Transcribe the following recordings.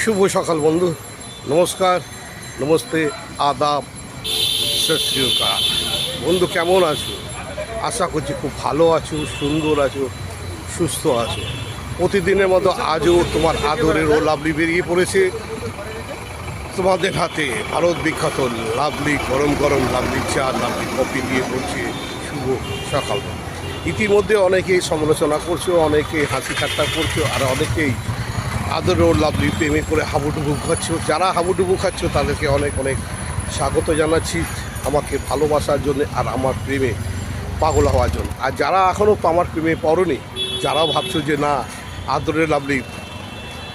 শুভ সকাল বন্ধু, নমস্কার, নমস্তে, আদাব, সত শ্রী আকাল। বন্ধু কেমন আছো? আশা করছি খুব ভালো আছো, সুন্দর আছো, সুস্থ আছো। প্রতিদিনের মতো আজও তোমার আদরের ও লাভলি বেরিয়ে পড়েছে তোমাদের হাতে। ভারত বিখ্যাত লাভলি গরম গরম লাভলি চা, লাভলি কফি দিয়ে পড়ছে শুভ সকাল। ইতিমধ্যে অনেকেই সমালোচনা করছো, অনেকে হাসি ঠাট্টা করছো, আর অনেকেই আদরের ও লাভলি প্রেমে করে হাবুডুবু খাচ্ছ। যারা হাবুডুবু খাচ্ছ তাদেরকে অনেক অনেক স্বাগত জানাচ্ছি আমাকে ভালোবাসার জন্য আর আমার প্রেমে পাগল হওয়ার জন্য। আর যারা এখনও আমার প্রেমে পড়নি, যারা ভাবছো যে না আদরের লাভলি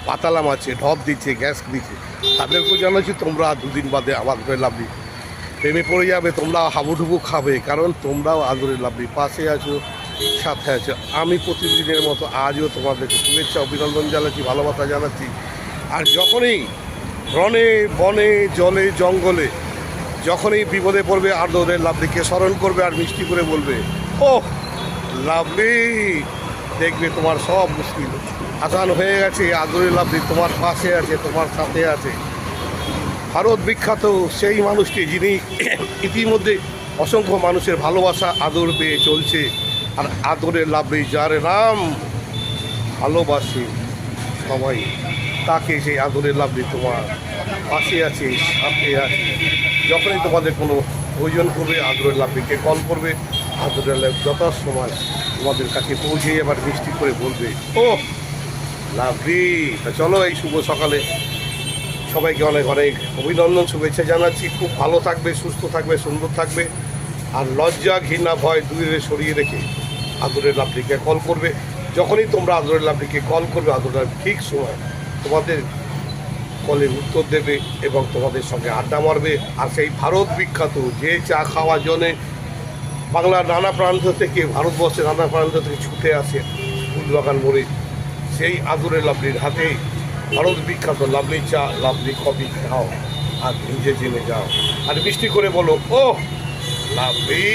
পাতালাম আছে, ঢপ দিচ্ছে, গ্যাস দিচ্ছে, তাদেরকেও জানাচ্ছি তোমরা দুদিন বাদে আদরের লাভলি প্রেমে পড়ে যাবে, তোমরা হাবুডুবু খাবে, কারণ তোমরাও আদরের লাভলি পাশে আছো, সাথে আছো। আমি প্রতিদিনের মতো আজও তোমাদেরকে শুভেচ্ছা অভিনন্দন জানাচ্ছি, ভালোবাসা জানাচ্ছি। আর যখনই রণে বনে জলে জঙ্গলে যখনই বিপদে পড়বে আদরের লাভলিকে স্মরণ করবে আর মিষ্টি করে বলবে ও লাভলি, দেখবে তোমার সব মুশকিল আসান হয়ে গেছে। আদরের লাভলি তোমার পাশে আছে, তোমার সাথে আছে। ভারত বিখ্যাত সেই মানুষটি যিনি ইতিমধ্যে অসংখ্য মানুষের ভালোবাসা আদর পেয়ে চলছে। আর আদরের লাভলি যার নাম ভালোবাসে সবাই, তাকে সেই আদরের লাভলি তোমার পাশে আছে, সাথে আছে। যখনই তোমাদের কোনো প্রয়োজন করবে আদরের লাভলিকে কল করবে, আদরের লাভ যথাসময় তোমাদের কাছে পৌঁছে আবার মিষ্টি করে বলবে ও লাভলি। চলো এই শুভ সকালে সবাইকে অনেক অনেক অভিনন্দন, শুভেচ্ছা জানাচ্ছি। খুব ভালো থাকবে, সুস্থ থাকবে, সুন্দর থাকবে। আর লজ্জা ঘৃণা ভয় দূরে সরিয়ে রেখে আদরের লাভলিকে কল করবে। যখনই তোমরা আদরের লাভলিকে কল করবে, আদরের ঠিক সময় তোমাদের কলের উত্তর দেবে এবং তোমাদের সঙ্গে আড্ডা মারবে। আর সেই ভারত বিখ্যাত যে চা খাওয়ার জন্যে বাংলার নানা প্রান্ত থেকে, ভারতবর্ষের নানা প্রান্ত থেকে ছুটে আসে ফুলবাগান মোড়ে, সেই আদরের লাভলির হাতেই ভারত বিখ্যাত লাভলি চা, লাভলি কফি খাও আর নিজে জেনে যাও আর মিষ্টি করে বলো ও লাভলি।